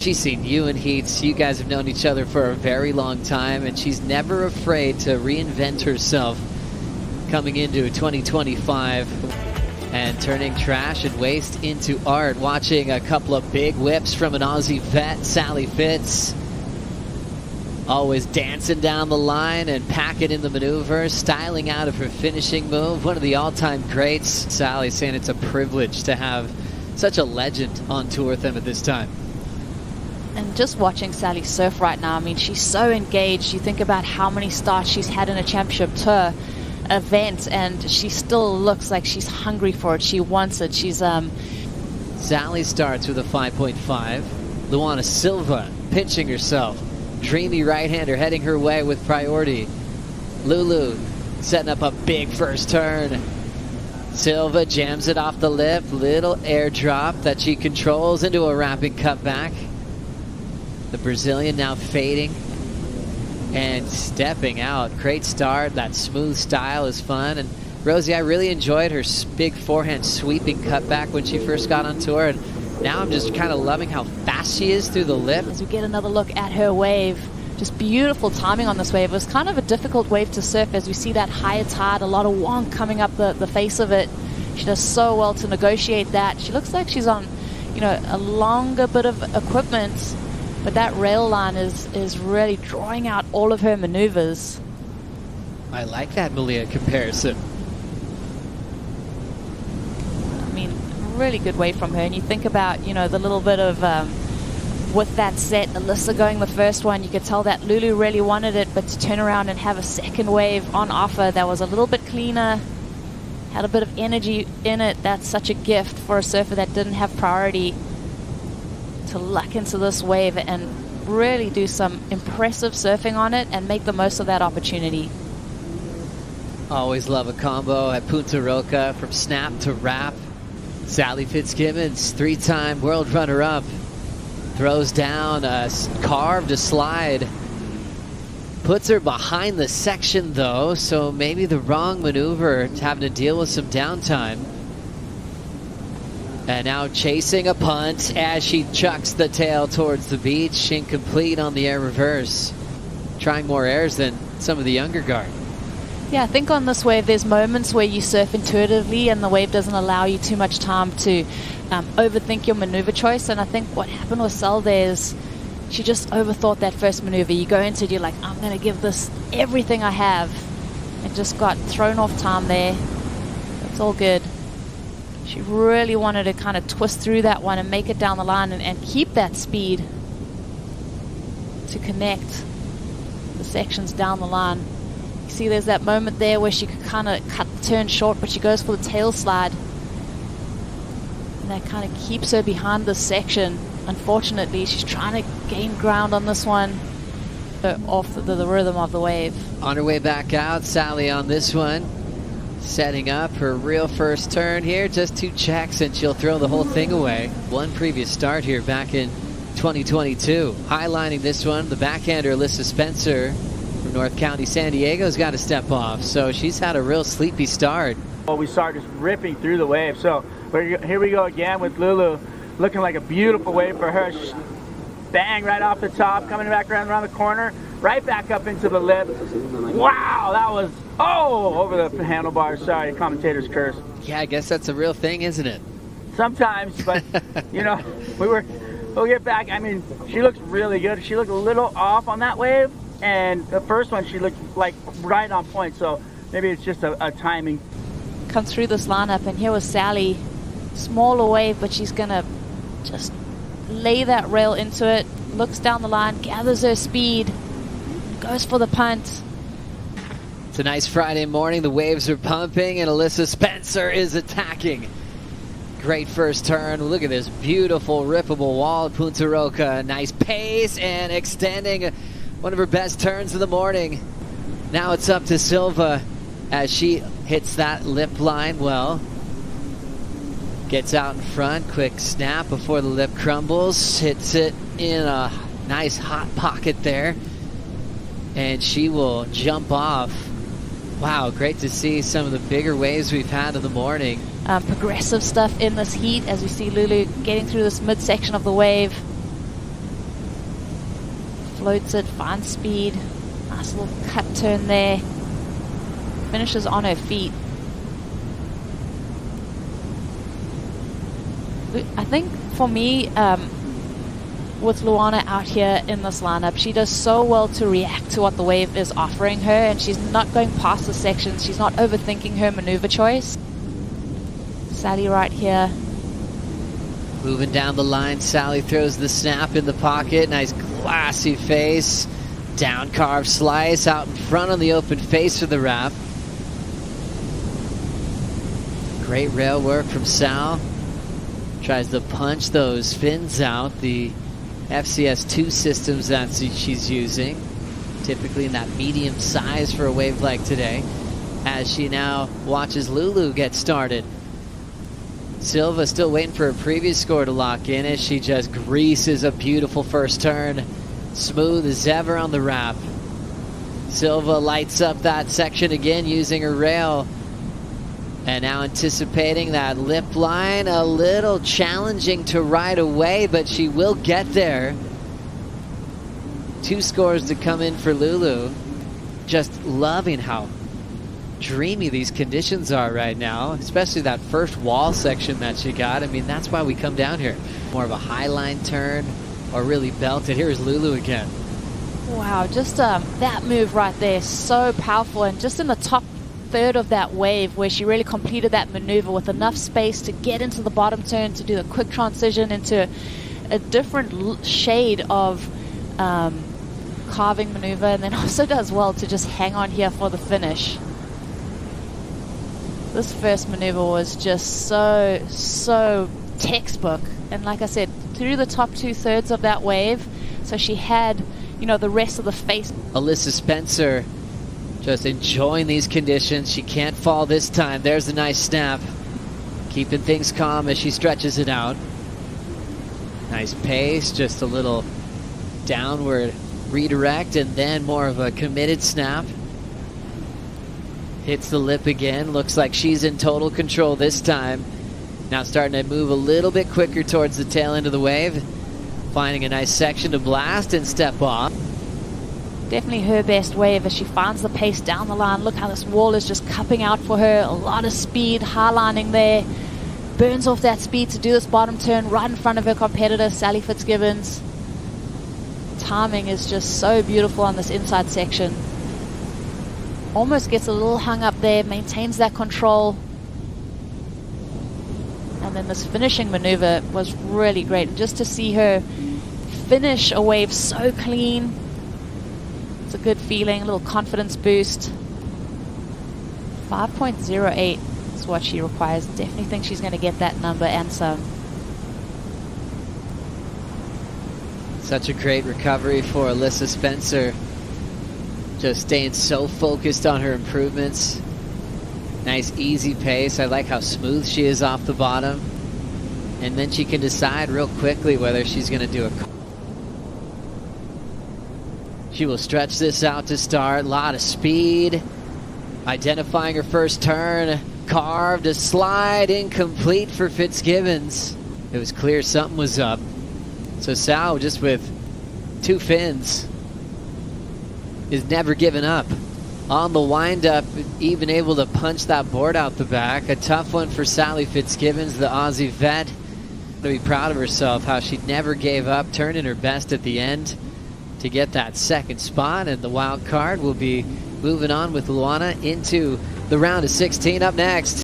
She's seen you in heats. You guys have known each other for a very long time, and she's never afraid to reinvent herself coming into 2025 and turning trash and waste into art. Watching a couple of big whips from an Aussie vet, Sally Fitz. Always dancing down the line and packing in the maneuvers, styling out of her finishing move. One of the all-time greats. Sally saying it's a privilege to have such a legend on tour with them at this time. And just watching Sally surf right now, I mean, she's so engaged. You think about how many starts she's had in a championship tour event, and she still looks like she's hungry for it. She wants it. She's Sally starts with a 5.5. Luana Silva pinching herself. Dreamy right-hander heading her way with priority. Lulu setting up a big first turn. Silva jams it off the lip. Little airdrop that she controls into a wrapping cutback. The Brazilian now fading and stepping out. Great start. That smooth style is fun. And Rosie, I really enjoyed her big forehand sweeping cutback when she first got on tour. And now I'm just kind of loving how fast she is through the lip. As we get another look at her wave, just beautiful timing on this wave. It was kind of a difficult wave to surf as we see that higher tide, a lot of wonk coming up the face of it. She does so well to negotiate that. She looks like she's on, you know, a longer bit of equipment. But that rail line is really drawing out all of her maneuvers. I like that Malia comparison. I mean, really good wave from her. And you think about, you know, the little bit of, with that set, Alyssa going the first one, you could tell that Lulu really wanted it, but to turn around and have a second wave on offer that was a little bit cleaner, had a bit of energy in it, that's such a gift for a surfer that didn't have priority. To luck into this wave and really do some impressive surfing on it and make the most of that opportunity. Always love a combo at Punta Roca from snap to wrap. Sally Fitzgibbons, three-time world runner-up, throws down a carved a slide. Puts her behind the section though, so maybe the wrong maneuver, having to deal with some downtime. And now chasing a punt as she chucks the tail towards the beach. Incomplete on the air reverse. Trying more airs than some of the younger guard. Yeah, I think on this wave there's moments where you surf intuitively and the wave doesn't allow you too much time to overthink your maneuver choice. And I think what happened with Sal there is she just overthought that first maneuver. You go into it, you're like, I'm going to give this everything I have. And just got thrown off time there. It's all good. She really wanted to kind of twist through that one and make it down the line and keep that speed to connect the sections down the line. You see there's that moment there where she could kind of cut the turn short, but she goes for the tail slide. And that kind of keeps her behind this section. Unfortunately, she's trying to gain ground on this one. Off the rhythm of the wave. On her way back out, Sally on this one. Setting up her real first turn here, just 2 checks and she'll throw the whole thing away. One previous start here back in 2022. Highlining this one, the backhander Alyssa Spencer from North County, San Diego's got to step off. So she's had a real sleepy start. Well, we started just ripping through the wave. So here we go again with Lulu, looking like a beautiful wave for her. Bang, right off the top, coming back around the corner, right back up into the lip. Wow, that was, over the handlebars. Sorry, commentator's curse. Yeah, I guess that's a real thing, isn't it? Sometimes, but, you know, we'll get back. I mean, she looks really good. She looked a little off on that wave, and the first one, she looked like right on point, so maybe it's just a timing. Come through this lineup, and here was Sally. Smaller wave, but she's going to just lay that rail into it, looks down the line, gathers her speed, goes for the punt. It's a nice Friday morning. The waves are pumping and Alyssa Spencer is attacking. Great first turn. Look at this beautiful rippable wall at Punta Roca. Nice pace and extending one of her best turns of the morning. Now it's up to Silva as she hits that lip line well. Gets out in front, quick snap before the lip crumbles, hits it in a nice hot pocket there, and she will jump off. Wow, great to see some of the bigger waves we've had in the morning. Progressive stuff in this heat as we see Lulu getting through this midsection of the wave. Floats it, finds speed. Nice little cut turn there. Finishes on her feet. I think for me, with Luana out here in this lineup, she does so well to react to what the wave is offering her, and she's not going past the sections. She's not overthinking her maneuver choice. Sally right here. Moving down the line, Sally throws the snap in the pocket. Nice glassy face. Down carve slice out in front on the open face for the wrap. Great rail work from Sal. Tries to punch those fins out. The FCS2 systems that she's using. Typically in that medium size for a wave like today. As she now watches Lulu get started. Silva still waiting for her previous score to lock in as she just greases a beautiful first turn. Smooth as ever on the wrap. Silva lights up that section again using her rail. And now anticipating that lip line, a little challenging to ride away, but she will get there. 2 scores to come in for Lulu. Just loving how dreamy these conditions are right now, especially that first wall section that she got. I mean, that's why we come down here. More of a high line turn or really belted. Here's Lulu again. Wow, just that move right there, so powerful, and just in the top third of that wave where she really completed that maneuver with enough space to get into the bottom turn to do the quick transition into a different shade of carving maneuver, and then also does well to just hang on here for the finish. This first maneuver was just so textbook, and like I said, through the top 2/3 of that wave, so she had, you know, the rest of the face. Alyssa Spencer just enjoying these conditions. She can't fall this time. There's a nice snap. Keeping things calm as she stretches it out. Nice pace, just a little downward redirect and then more of a committed snap. Hits the lip again. Looks like she's in total control this time. Now starting to move a little bit quicker towards the tail end of the wave. Finding a nice section to blast and step off. Definitely her best wave as she finds the pace down the line. Look how this wall is just cupping out for her. A lot of speed, highlining there. Burns off that speed to do this bottom turn right in front of her competitor, S.Fitzgibbons. Timing is just so beautiful on this inside section. Almost gets a little hung up there, maintains that control. And then this finishing maneuver was really great. And just to see her finish a wave so clean, it's a good feeling, a little confidence boost. 5.08 is what she requires. Definitely think she's going to get that number and some. Such a great recovery for Alyssa Spencer. Just staying so focused on her improvements. Nice easy pace. I like how smooth she is off the bottom. And then she can decide real quickly whether she's going to do a... She will stretch this out to start. A lot of speed. Identifying her first turn. Carved a slide. Incomplete for Fitzgibbons. It was clear something was up. So Sal, just with 2 fins, is never giving up. On the wind-up, even able to punch that board out the back. A tough one for Sally Fitzgibbons, the Aussie vet. To be proud of herself, how she never gave up, turning her best at the end to get that second spot. And the wild card will be moving on with Luana into the round of 16 up next.